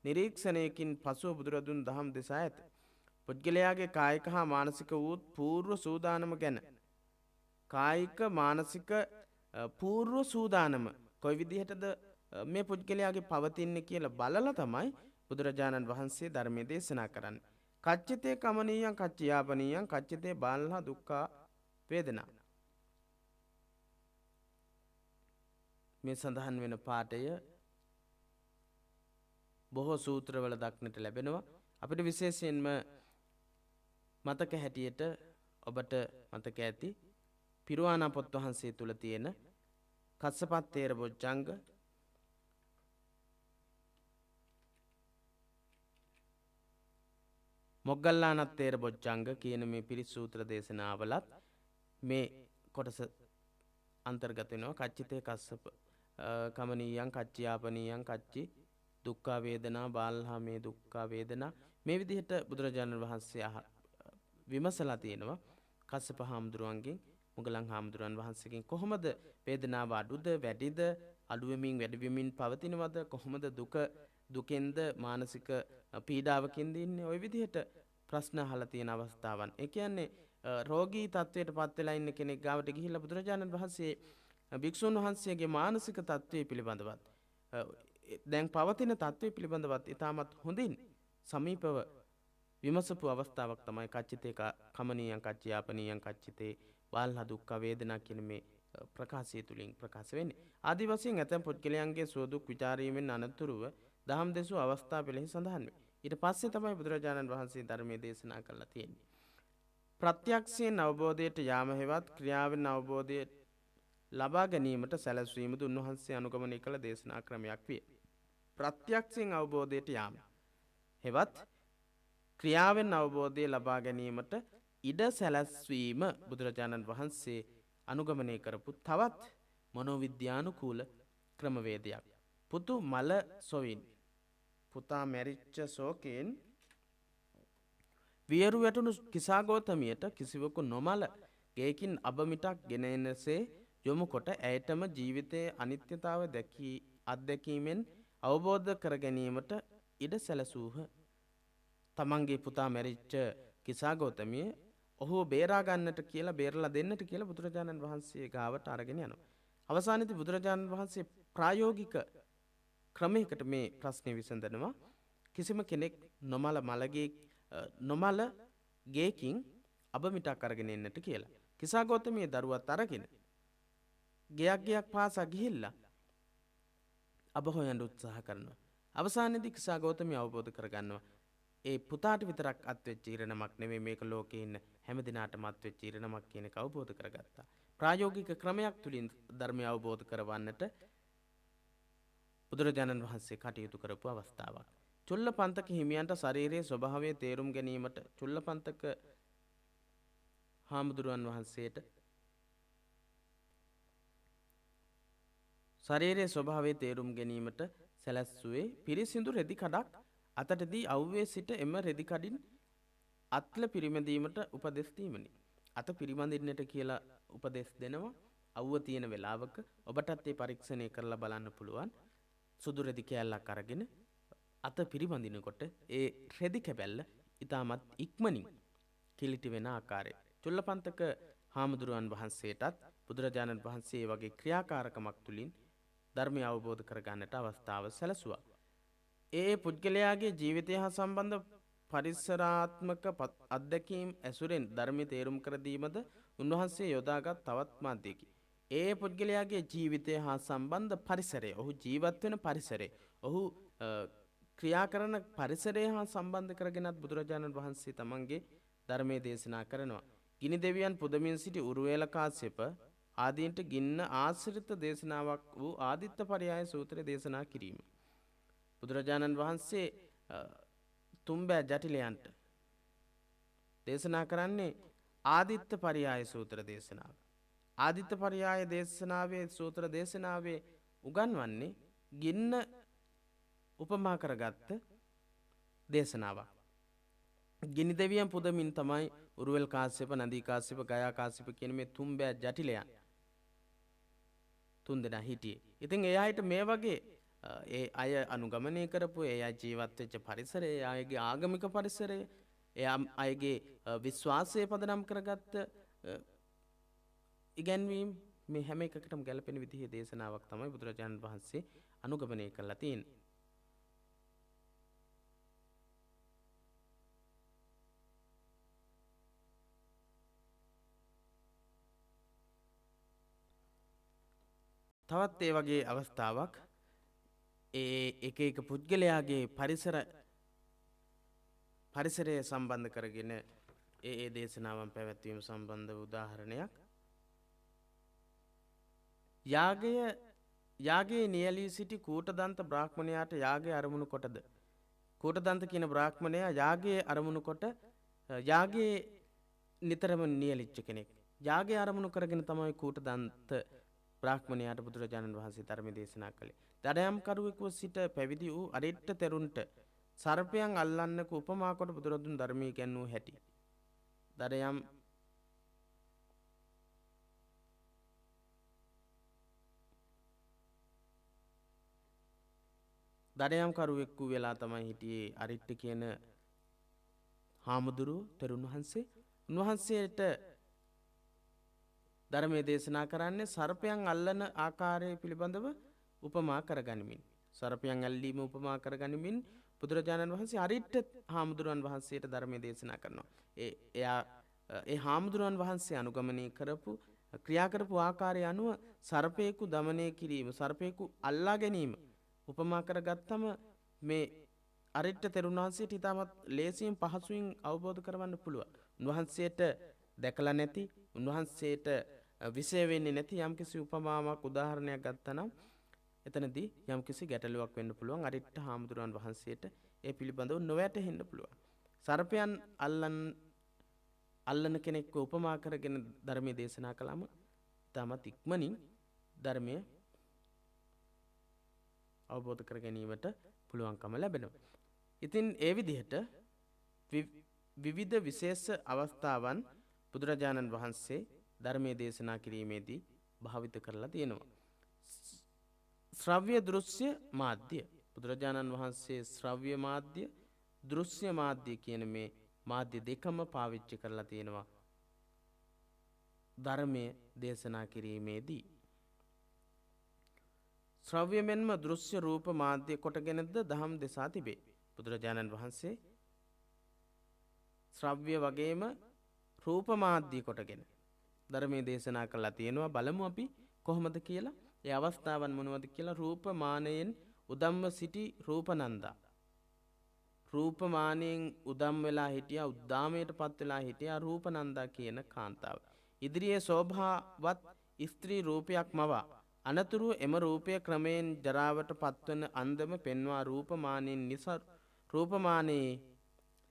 නිරීක්ෂණයකින් පසුව බුදුරදුන් දහම් දෙසා ඇත. පුද්ගලයාගේ කායික හා මානසික වූත් పూర్ව සූදානම ගැන කායික මානසික పూర్ව සූදානම කොයි විදිහටද මේ පුද්ගලයාගේ පවතින්නේ කියලා බලලා තමයි බුදුරජාණන් වහන්සේ ධර්මයේ දේශනා කරන්නේ. කච්චිතේ කමනීයං කච්චයාපනීයං කච්චිතේ බාලහා දුක්ඛා වේදනා. මේ සඳහන් වෙන පාඩය බොහෝ සූත්‍රවල දක්නට ලැබෙනවා. අපිට විශේෂයෙන්ම මතක හැටියට ඔබට මතක ඇති පිරුවානා පොත් වහන්සේ තුල තියෙන කස්සපත් තේර බොජ්ජංග මොග්ගල්ලානත් තේර බොජ්ජංග කියන මේ පිරිත් සූත්‍ර දේශනාවලත් මේ කොටස අන්තර්ගත වෙනවා. කච්චිතේ කස්සප කමනීයං කච්චයාපනීයං කච්චි දුක්ඛ වේදනා බාලහා මේ දුක්ඛ වේදනා මේ විදිහට බුදුරජාණන් වහන්සේ විමසලා තියෙනවා. කස්සප හාමුදුරුවන්ගෙන් මුගලන් හාමුදුරුවන් වහන්සේගෙන් කොහොමද වේදනාව අඩුද වැඩිද අඩු වෙමින් වැඩි වෙමින් පවතිනවද කොහොමද දුකෙන්ද මානසික පීඩාවකින්ද ඉන්නේ ওই විදිහට ප්‍රශ්න අහලා තියෙන අවස්ථාවන්. ඒ කියන්නේ රෝගී තත්වයට පත් වෙලා ඉන්න කෙනෙක් ගාවට ගිහිල්ලා බුදුරජාණන් වහන්සේ භික්ෂුන් වහන්සේගේ මානසික තත්වය පිළිබඳවත් දැන් පවතින තත්වය පිළිබඳවත් ඉතාමත් හොඳින් සමීපව විමසපු අවස්ථාවක් තමයි කච්චිතේ කමනීයං කච්චයාපනීයං කච්චිතේ බාලහා දුක්ඛ වේදනා කියන මේ ප්‍රකාශය තුලින් ප්‍රකාශ වෙන්නේ. ආදි වශයෙන් ඇතැම් පුද්ගලයන්ගේ සුවදුක් විචාරීමෙන් අනතුරුව දහම් දෙසූ අවස්ථා පිළිෙහි සඳහන් වේ. ඊට පස්සේ තමයි බුදුරජාණන් වහන්සේ ධර්මයේ දේශනා කළා තියෙන්නේ. ප්‍රත්‍යක්ෂයෙන් අවබෝධයට යාම හෙවත් ක්‍රියාවෙන් අවබෝධය ලබා ගැනීමට සැලැස්වීමද උන්වහන්සේ අනුගමනය කළ දේශනා ක්‍රමයක් විය. ප්‍රත්‍යක්ෂයෙන් අවබෝධයට යාම හෙවත් ක්‍රියාවෙන් අවබෝධය ලබා ගැනීමට ඉඩ සැලැස්වීම බුදුරජාණන් වහන්සේ අනුගමනය කරපු තවත් මනෝවිද්‍යානුකූල ක්‍රමවේදයක්. පුතු මල සොවින් පුතා මැරිච්ච ශෝකයෙන් වියරු වැටුණු කිසාගෝතමියට කිසිවකු නොමල ගේකින් අබමිටක් ගෙන එනසේ යොමු කොට ඇයටම ජීවිතයේ අනිත්‍යතාව අත්දැකීමෙන් අවබෝධ කර ගැනීමට ඉඩ සැලසූහ. තමන්ගේ පුතා මැරිච්ච කිසාගෝතමිය ඔහු බේරා ගන්නට කියලා බේරලා දෙන්නට කියලා බුදුරජාණන් වහන්සේ ගාවට අරගෙන යනවා. අවසානයේදී බුදුරජාණන් වහන්සේ ප්‍රායෝගික ක්‍රමයකට මේ ප්‍රශ්නේ විසඳනවා. කිසිම කෙනෙක් නොමල මලගේ නොමල ගේකින් අබ මිටක් අරගෙන එන්නට කියලා. කිසා ගෞතමිය දරුවත් අරගෙන ගෙයක් පාසා ගිහිල්ලා අබ හොයන්න උත්සාහ කරනවා. අවසානයේදී කිසා ගෞතමිය අවබෝධ කරගන්නවා ඒ පුතාට විතරක් අත්වෙච්ච ඉරණමක් නෙමෙයි මේක ලෝකේ ඉන්න හැම දිනාටම අත්වෙච්ච ඉරණමක් කියන එක අවබෝධ කරගත්තා. ප්‍රායෝගික ක්‍රමයක් තුලින් ධර්මය අවබෝධ කරවන්නට බුදුරජාණන් වහන්සේ කටයුතු කරපු අවස්ථාවක්. චුල්ලපන්තක හිමියන්ට ශරීරයේ ස්වභාවය තේරුම් ගැනීමට චුල්ලපන්තක හාමුදුරුවන් වහන්සේට ශරීරයේ ස්වභාවය තේරුම් ගැනීමට සැලැස්සුවේ පිරිසිදු රෙදි කඩක් අතටදී අවුවේ සිට එම රෙදි කඩින් අත්ල පිරිමැදීමට උපදෙස් දීමනි. අත පිරිමැදින්නට කියලා උපදෙස් දෙනවා. අවුව තියෙන වෙලාවක ඔබටත් ඒ පරීක්ෂණය කරලා බලන්න පුළුවන්. සුදු රෙදි කෑල්ලක් අරගෙන අත පිරිමැදිනකොට ඒ රෙදි කැබැල්ල ඊටමත් ඉක්මනින් කිලිටි වෙන ආකාරය. චුල්ලපන්තක හාමුදුරුවන් වහන්සේටත් බුදුරජාණන් වහන්සේ වගේ ක්‍රියාකාරකමක් තුලින් ධර්මය අවබෝධ කරගන්නට අවස්ථාව සැලසුවා. ඒ පුද්ගලයාගේ ජීවිතය හා සම්බන්ධ පරිසරාත්මක අත්දැකීම් ඇසුරෙන් ධර්මය තේරුම් කර දීමද උන්වහන්සේ යොදාගත් තවත් මාධ්‍යයකි. ඒ පුද්ගලයාගේ ජීවිතය හා සම්බන්ධ පරිසරය, ඔහු ජීවත් වෙන පරිසරය, ඔහු ක්‍රියා කරන පරිසරය හා සම්බන්ධ කරගෙනත් බුදුරජාණන් වහන්සේ තමන්ගේ ධර්මයේ දේශනා කරනවා. ගිනි දෙවියන් පුදමින් සිටි උරුවේල කාශ්‍යප ආදීන්ට ගින්න ආශ්‍රිත දේශනාවක් වූ ආදිත්ත පරයාය සූත්‍රය දේශනා කිරීම. බුදුරජාණන් වහන්සේ තුම්බෑ ජටිලයන්ට දේශනා කරන්නේ ආදිත්ත පරයාය සූත්‍ර දේශනාව. ආදිත්ත පරයාය දේශනාවේ සූත්‍ර දේශනාවේ උගන්වන්නේ ගින්න උපමා කරගත්ත දේශනාවක්. ගිනි දෙවියන් පුදමින් තමයි උරුවෙල් කාශ්‍යප, නදී කාශ්‍යප, ගයා කාශ්‍යප කියන මේ තුම්බෑ ජටිලයන් තුන්දෙනා හිටියේ. ඉතින් ඒ අයට මේ වගේ ඒ අය අනුගමනය කරපු ඒ අය ජීවත් වෙච්ච පරිසරය, ඒ අයගේ ආගමික පරිසරය, ඒ අයගේ විශ්වාසය පදනම් කරගත්ත ඉගැන්වීම් මේ හැම එකකටම ගැලපෙන විදිහේ දේශනාවක් තමයි බුදුරජාණන් වහන්සේ අනුගමනය කරලා තියෙන්නේ. තවත් ඒ වගේ අවස්ථාවක් ඒ එක පුද්ගලයාගේ පරිසරය සම්බන්ධ කරගෙන ඒ දේශනාවන් පැවැත්වීම සම්බන්ධ උදාහරණයක්. යාගයේ නියැලී සිටි කූටදන්ත බ්‍රාහ්මණයාට යාගය අරමුණු කොටද. කූටදන්ත කියන බ්‍රාහ්මණයා යාගයේ අරමුණු කොට යාගයේ නිතරම නියැලිච්ච කෙනෙක්. යාගය අරමුණු කරගෙන තමයි කූටදන්ත බ්‍රාහ්මණයාට බුදුරජාණන් වහන්සේ ධර්ම දේශනා කළේ. දඩයම් කරුවෙකුව සිට පැවිදි වූ අරිට්ඨ තෙරුන්ට සර්පයන් අල්ලන්නක උපමා කොට බුදුරදුන් ධර්මයේ ගැන්වූ හැටි. දඩයම් කරුවෙක්කු වෙලා තමයි හිටියේ අරිට්ඨ කියන හාමුදුරුව තෙරුන් වහන්සේ. උන්වහන්සේට ධර්මයේ දේශනා කරන්නේ සර්පයන් අල්ලන ආකාරය පිළිබඳව උපමා කරගනිමින්. සර්පයන් ඇල්ලීම උපමා කරගනිමින් බුදුරජාණන් වහන්සේ අරිට්ඨ හාමුදුරුවන් වහන්සේට ධර්මයේ දේශනා කරනවා. ඒ හාමුදුරුවන් වහන්සේ අනුගමනය කරපු ක්‍රියා කරපු ආකාරය අනුව සර්පේකු দমনය කිරීම, සර්පේකු අල්ලා ගැනීම උපමා කරගත්තම මේ අරිට්ඨ තෙරුන් වහන්සේට ඉතාමත් ලේසියෙන් පහසුවෙන් අවබෝධ කරවන්න පුළුවන්. උන්වහන්සේට දැකලා නැති, උන්වහන්සේට විශේෂ වෙන්නේ නැති යම්කිසි උපමාවක් උදාහරණයක් ගත්තනම් එතනදී යම්කිසි ගැටලුවක් වෙන්න පුළුවන්. අරිට්ඨ හාමුදුරුවන් වහන්සේට ඒ පිළිබඳව නොවැටහෙන්න පුළුවන්. සර්පයන් අල්ලන කෙනෙක්ව උපමා කරගෙන ධර්මයේ දේශනා කළාම තාමත් ඉක්මනින් ධර්මයේ අවබෝධ කර ගැනීමට පුළුවන්කම ලැබෙනවා. ඉතින් ඒ විදිහට විවිධ විශේෂ අවස්ථාවන් බුදුරජාණන් වහන්සේ ධර්මයේ දේශනා කිරීමේදී භාවිත කරලා තියෙනවා. ශ්‍රව්‍ය දෘශ්‍ය මාධ්‍ය. බුදුරජාණන් වහන්සේ ශ්‍රව්‍ය මාධ්‍ය, දෘශ්‍ය මාධ්‍ය කියන මේ මාධ්‍ය දෙකම පාවිච්චි කරලා තියෙනවා ධර්මයේ දේශනා කිරීමේදී. ශ්‍රව්‍ය මෙන්ම දෘශ්‍ය රූප මාධ්‍ය කොටගෙනද දහම් දෙසා තිබේ. බුදුරජාණන් වහන්සේ ශ්‍රව්‍ය වගේම රූප මාධ්‍ය කොටගෙන ධර්මයේ දේශනා කළා තියෙනවා. බලමු අපි කොහොමද කියලා. ඒ අවස්ථාවන් මොනවද කියලා. රූපමානයෙන් උදම්ව සිටි රූපනන්දා. රූපමානයෙන් උදම් වෙලා හිටියා, උද්දාමයටපත් වෙලා හිටියා රූපනන්දා කියන කාන්තාව. ඉදිරියේ शोभाවත් ස්ත්‍රී රූපයක් මවා අනතුරු එම රූපය ක්‍රමයෙන් ජරාවට පත්වන අන්දම පෙන්වා රූපමානයේ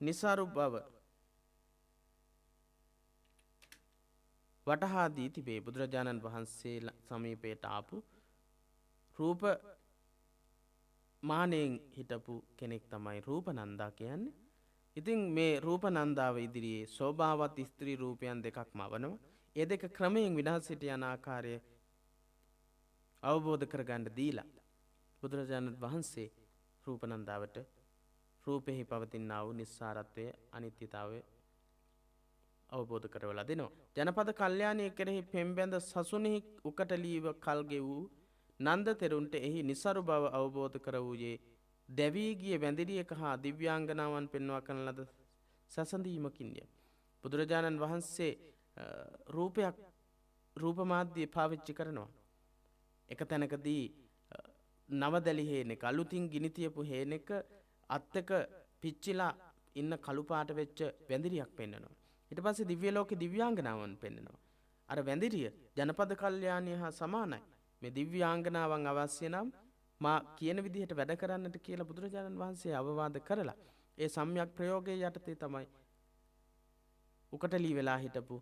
නිසරු බව වටහා දී තිබේ. බුදුරජාණන් වහන්සේ සමීපයට ආපු රූප මානෙන් හිටපු කෙනෙක් තමයි රූපනන්දා කියන්නේ. ඉතින් මේ රූපනන්දාව ඉදිරියේ शोभाවත් ස්ත්‍රී රූපයන් දෙකක් මවනවා. ඒ දෙක ක්‍රමයෙන් විනාශයට යන ආකාරය අවබෝධ කරගන්න දීලා බුදුරජාණන් වහන්සේ රූපනන්දාවට රූපෙහි පවතිනා වූ නිස්සාරත්වය අනිත්‍යතාවය අවබෝධ කරවලා දෙනවා. ජනපද කල්යාණිය කෙරෙහි පෙම්බැඳ සසුනෙහි උකටලීව කල්ගෙ වූ නන්ද තෙරුන්ට එහි නිසරු බව අවබෝධ කර වූයේ දැවී ගිය වැඳිරියක හා දිව්‍යාංගනාවන් පෙන්වා කරන ලද සසඳීමකින්ය. බුදුරජාණන් වහන්සේ රූපයක් රූපමාධ්‍ය පාවිච්චි කරනවා. එක තැනකදී නවදැලි හේනෙක අලුතින් ගිනි තියපු හේනෙක අත් එක පිච්චිලා ඉන්න කළු පාට වෙච්ච වැඳිරියක් පෙන්වනවා. ඊට පස්සේ දිව්‍ය ලෝකේ දිව්‍යාංගනාවන් පෙන්වනවා. අර වැඳිරිය ජනපද කල්යාණිය හා සමානයි. මේ දිව්‍යාංගනාවන් අවශ්‍ය නම් මා කියන විදිහට වැඩ කරන්නට කියලා බුදුරජාණන් වහන්සේ අවවාද කරලා ඒ සම්‍යක් ප්‍රයෝගයේ යටතේ තමයි උකටලී වෙලා හිටපු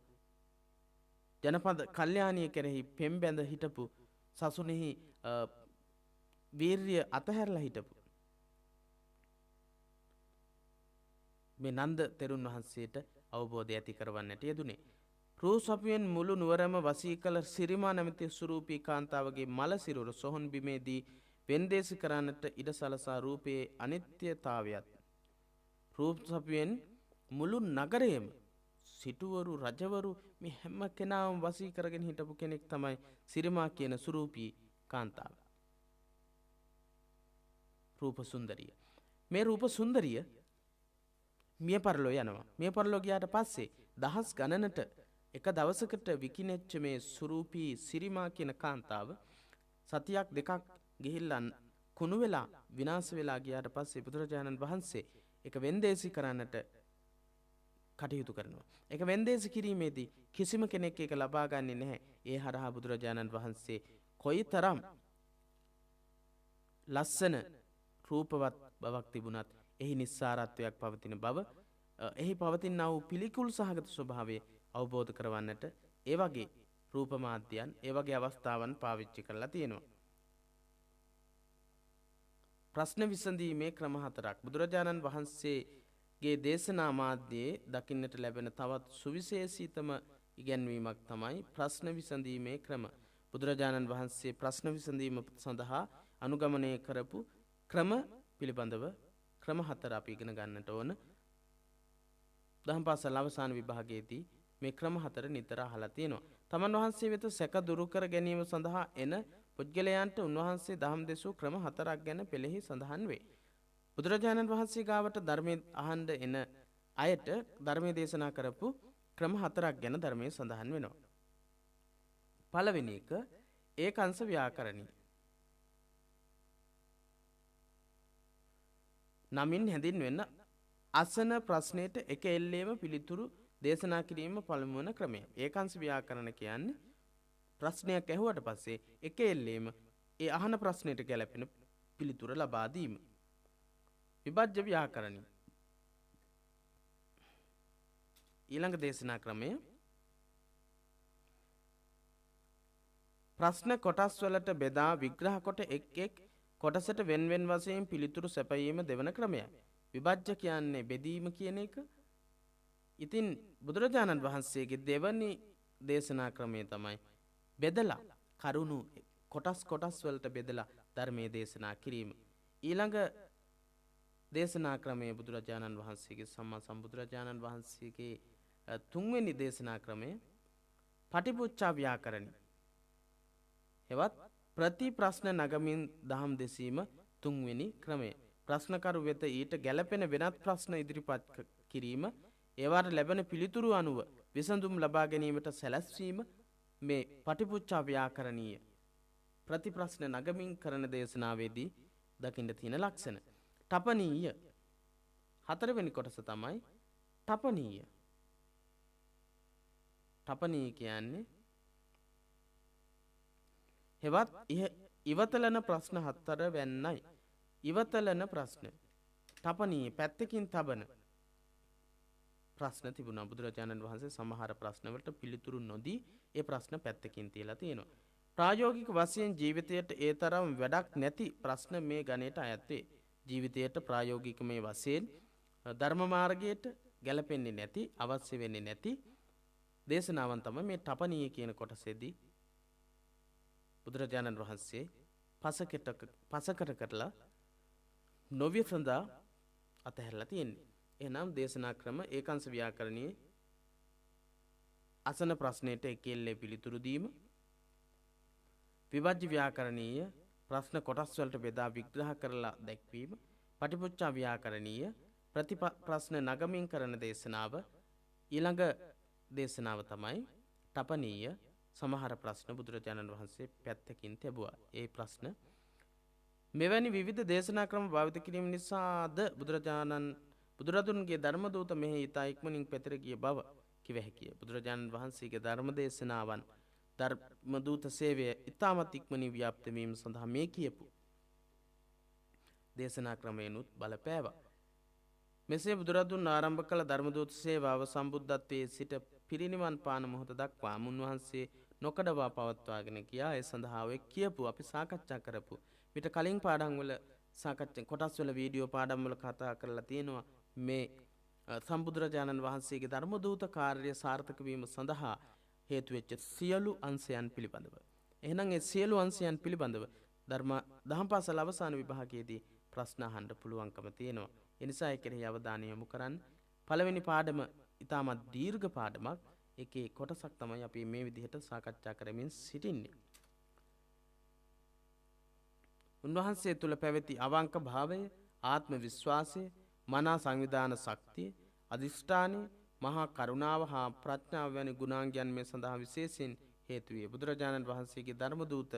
ජනපද කල්යාණිය කෙරෙහි පෙම්බැඳ හිටපු සසුනේහි වීර්ය අතහැරලා හිටපු මේ නන්ද තෙරුන් වහන්සේට අවබෝධය ඇති කරවන්නට යෙදුනේ. රූසපුවෙන් මුළු නුවරම වසී කළ සිරිමා නැමැති සුරූපී කාන්තාවගේ මල සිරුර සොහොන් බිමේදී වෙන්දේසි කරන්නට ඉඩ සලසා රූපයේ අනිත්‍යතාවයත් රූපසපුවෙන් මුළු නගරයේම සිටුවරු රජවරු මේ හැම කෙනාම වසී කරගෙන හිටපු කෙනෙක් තමයි සිරිමා කියන සුරූපී කාන්තාව. රූප සුන්දරිය. මේ රූප සුන්දරිය මිය පරලෝ යනවා. මිය පරලෝ ගියාට පස්සේ දහස් ගණනට එක දවසකට විකිනෙච්ච මේ සුරූපී සිරිමා කියන කාන්තාව සතියක් දෙකක් ගිහිල්ලා කුණු වෙලා විනාශ වෙලා ගියාට පස්සේ බුදුරජාණන් වහන්සේ එක වෙන්දේසි කරන්නට කටයුතු කරනවා. ඒක වෙන්දේසි කිරීමේදී කිසිම කෙනෙක් ඒක ලබා ගන්නේ නැහැ. ඒ හරහා බුදුරජාණන් වහන්සේ කොයිතරම් ලස්සන රූපවත් බවක් තිබුණත් එහි නිස්සාරත්වයක් පවතින බව, එහි පවතිනා වූ පිළිකුල් සහගත ස්වභාවය අවබෝධ කරවන්නට ඒ වගේ රූප මාධ්‍යයන්, ඒ වගේ අවස්ථාවන් පාවිච්චි කරලා තියෙනවා. ප්‍රශ්න විසඳීමේ ක්‍රම 4ක් බුදුරජාණන් වහන්සේගේ දේශනා මාධ්‍යයේ දකින්නට ලැබෙන තවත් සුවිශේෂීතම ඉගැන්වීමක් තමයි ප්‍රශ්න විසඳීමේ ක්‍රම. බුදුරජාණන් වහන්සේ ප්‍රශ්න විසඳීම සඳහා අනුගමනය කරපු ක්‍රම පිළිබඳව ක්‍රම 4 අපි ඉගෙන ගන්නට ඕන. දහම් පාසල් අවසාන විභාගයේදී මේ ක්‍රම 4 නිතර අහලා තියෙනවා. තමන් වහන්සේ වෙත සැක දුරු කර ගැනීම සඳහා එන පුද්ගලයන්ට උන්වහන්සේ දහම් දෙසූ ක්‍රම 4ක් ගැන පෙළෙහි සඳහන් වේ. බුදුරජාණන් වහන්සේ ගාවට ධර්මයේ අහන්න එන අයට ධර්මයේ දේශනා කරපු ක්‍රම 4ක් ගැන ධර්මයේ සඳහන් වෙනවා. පළවෙනි එක ඒකංශ ව්‍යාකරණී. නමින් හැඳින්වෙන අසන ප්‍රශ්නයට එක එල්ලේම පිළිතුරු දේශනා කිරීම පළමු වන ක්‍රමය. ඒකංශ ව්‍යාකරණ කියන්නේ ප්‍රශ්නයක් ඇහුවට පස්සේ එක එල්ලේම ඒ අහන ප්‍රශ්නයට ගැලපෙන පිළිතුර ලබා දීම. විභජ්‍ය ව්‍යාකරණී. ඊළඟ දේශනා ක්‍රමය ප්‍රශ්න කොටස් වලට බෙදා විග්‍රහ කොට එක් එක් කොටසට වෙන වෙන වශයෙන් පිළිතුරු සැපයීම දෙවන ක්‍රමයයි. විභජ්‍ය කියන්නේ බෙදීම කියන එක. ඉතින් බුදුරජාණන් වහන්සේගේ දෙවනි දේශනා ක්‍රමය තමයි බෙදලා කරුණු කොටස් වලට බෙදලා ධර්මයේ දේශනා කිරීම. ඊළඟ දේශනා ක්‍රමය බුදුරජාණන් වහන්සේගේ සම්මා සම්බුදුරජාණන් වහන්සේගේ තුන්වෙනි දේශනා ක්‍රමය පටිපුච්ඡා ව්‍යාකරණී. එවත් ප්‍රති ප්‍රශ්න නගමින් දහම් දෙසීම තුන්වෙනි ක්‍රමය. ප්‍රශ්නකරු වෙත ඊට ගැළපෙන වෙනත් ප්‍රශ්න ඉදිරිපත් කිරීම ඒවාට ලැබෙන පිළිතුරු අනුව විසඳුම් ලබා ගැනීමට සැලැස්වීම මේ පටිපුච්ඡා ව්‍යාකරණීය ප්‍රතිප්‍රශ්න නගමින් කරන දේශනාවේදී දකින්න තියෙන ලක්ෂණ. තපනීය හතරවෙනි කොටස තමයි තපනීය. තපනීය කියන්නේ හෙවත් ඉවතලන ප්‍රශ්න හතර වෙන්නයි. ඉවතලන ප්‍රශ්න තපනීය පැත්තකින් තබන ප්‍රශ්න තිබුණා. බුදුරජාණන් වහන්සේ සමහර ප්‍රශ්නවලට පිළිතුරු නොදී ඒ ප්‍රශ්න පැත්තකින් තියලා තියෙනවා. ප්‍රායෝගික වශයෙන් ජීවිතයට ඒ තරම් වැඩක් නැති ප්‍රශ්න මේ ගණයට අයත් වේ. ජීවිතයට ප්‍රායෝගිකමය වශයෙන් ධර්ම මාර්ගයට ගැලපෙන්නේ නැති, අවශ්‍ය වෙන්නේ නැති දේශනාවන් තමයි මේ තපනීය කියන කොටසේදී බුදුරජාණන් වහන්සේ පසකට කරලා නොවිසඳා අතහැරලා තියෙන්නේ. එහෙනම් දේශනා ක්‍රම ඒකාංශ ව්‍යාකරණයේ අසන ප්‍රශ්නයට එකෙල්ලේ පිළිතුරු දීම, විභජ්‍ය ව්‍යාකරණීය ප්‍රශ්න කොටස් වලට බෙදා විග්‍රහ කරලා දැක්වීම, පටිපුච්ඡා ව්‍යාකරණීය ප්‍රශ්න නගමින් කරන දේශනාව. ඊළඟ දේශනාව තමයි තපනීය. සමහර ප්‍රශ්න බුදුරජාණන් වහන්සේ පැත්තකින් තිබුවා. ඒ ප්‍රශ්න මෙවැනි විවිධ දේශනා ක්‍රම භාවිත කිරීම නිසාද බුදුරදුන්ගේ ධර්ම දූත මෙහි ඊතා ඉක්මනින් පැතිර ගිය බව කිව හැකිය. බුදුරජාණන් වහන්සේගේ ධර්ම දේශනාවන් ධර්ම දූත සේවය ඊ타මත් ඉක්මනින් ව්‍යාප්ත වීම සඳහා මේ කියපු දේශනා ක්‍රමයනුත් බලපෑවා. මෙසේ බුදුරදුන් ආරම්භ කළ ධර්ම දූත සේවාව සම්බුද්ධත්වයේ සිට පිරිනිවන් පාන මොහොත දක්වා මුන්වහන්සේ නොකඩවා පවත්වාගෙන ගියා. ඒ සඳහා ඔය කියපු අපි සාකච්ඡා කරපු විට කලින් පාඩම් වල සාකච්ඡා කොටස් වල වීඩියෝ පාඩම් වල කතා කරලා තියෙනවා මේ සම්බුදුරජාණන් වහන්සේගේ ධර්ම දූත කාර්ය සාර්ථක වීම සඳහා හේතු වෙච්ච සියලු අංශයන් පිළිබඳව. එහෙනම් ඒ සියලු අංශයන් පිළිබඳව දහම් පාසල අවසාන විභාගයේදී ප්‍රශ්න අහන්න පුළුවන්කම තියෙනවා. ඒ නිසා ඒ කෙරෙහි අවධානය යොමු කරන්න. පළවෙනි පාඩම ඉතාමත් දීර්ඝ පාඩමක්. ඒකේ කොටසක් තමයි අපි මේ විදිහට සාකච්ඡා කරමින් සිටින්නේ. උන්වහන්සේ තුල පැවති අවංක භාවය, ආත්ම විශ්වාසය, මනා සංවිධාන ශක්තිය, අදිෂ්ඨානය, මහා කරුණාව හා ප්‍රඥාව වැනි ගුණාංගයන් මේ සඳහා විශේෂයෙන් හේතු වේ. බුදුරජාණන් වහන්සේගේ ධර්ම දූත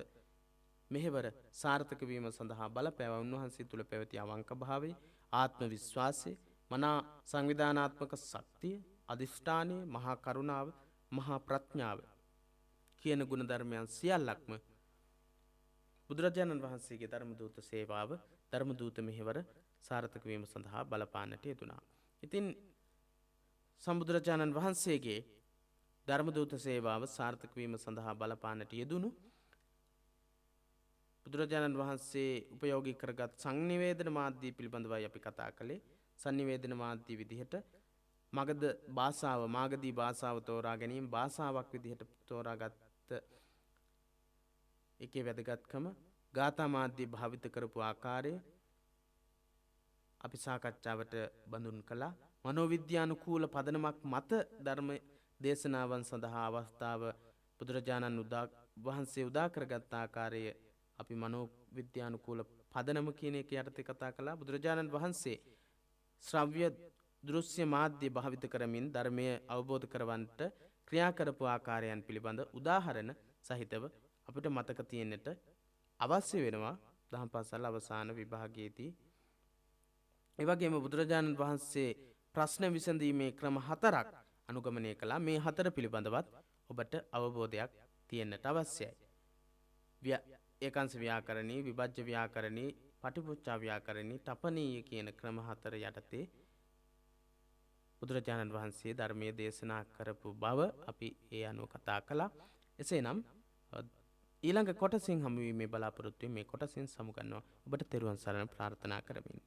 මෙහෙවර සාර්ථක වීම සඳහා බලපෑව උන්වහන්සේ තුල පැවති අවංක භාවය, ආත්ම විශ්වාසය, මනා සංවිධානාත්මක ශක්තිය, අදිෂ්ඨානය, මහා කරුණාව, මහා ප්‍රඥාව කියන ගුණ ධර්මයන් සියල්ලක්ම බුදුරජාණන් වහන්සේගේ ධර්ම දූත සේවාව, ධර්ම දූත මෙහෙවර සාර්ථක වීම සඳහා බලපාන්නට යෙදුණා. ඉතින් සම්බුදුරජාණන් වහන්සේගේ ධර්ම දූත සේවාව සාර්ථක වීම සඳහා බලපාන්නට යෙදුණු බුදුරජාණන් වහන්සේ උපයෝගී කරගත් සංනිවේදන මාධ්‍ය පිළිබඳවයි අපි කතා කළේ. සංනිවේදන මාධ්‍ය විදිහට මාගදී භාෂාව තෝරා ගැනීම භාෂාවක් විදිහට තෝරාගත්ත එකේ වැදගත්කම, ගාථා මාධ්‍ය භාවිත කරපු ආකාරය අපි සාකච්ඡාවට බඳුන් කළා. මනෝවිද්‍යානුකූල පදනමක් මත ධර්ම දේශනාවන් සඳහා අවස්ථාව බුදුරජාණන් වහන්සේ උදා කරගත් ආකාරය අපි මනෝවිද්‍යානුකූල පදනම කියන එක යටතේ කතා කළා. බුදුරජාණන් වහන්සේ ශ්‍රව්‍ය දෘශ්‍ය මාධ්‍ය භාවිත කරමින් ධර්මය අවබෝධ කරවන්නට ක්‍රියා කරපු ආකාරයන් පිළිබඳ උදාහරණ සහිතව අපිට මතක තියෙන්නට අවශ්‍ය වෙනවා දහම් පාසල් අවසාන විභාගයේදී. ඒ වගේම බුදුරජාණන් වහන්සේ ප්‍රශ්න විසඳීමේ ක්‍රම 4ක් අනුගමනය කළා. මේ 4 පිළිබඳවත් ඔබට අවබෝධයක් තියෙන්නට අවශ්‍යයි. ඒකාංශ ව්‍යාකරණී, විභජ්‍ය ව්‍යාකරණී, පටිපුච්ඡා ව්‍යාකරණී, තපනීය කියන ක්‍රම 4 යටතේ බුදුරජාණන් වහන්සේ ධර්මයේ දේශනා කරපු බව අපි ඒ අනුව කතා කළා. එසේනම් ඊළඟ කොටසින් හමු වීමේ බලාපොරොත්තු මේ කොටසින් සමුගන්නවා. ඔබට තෙරුවන් සරණ ප්‍රාර්ථනා කරමින්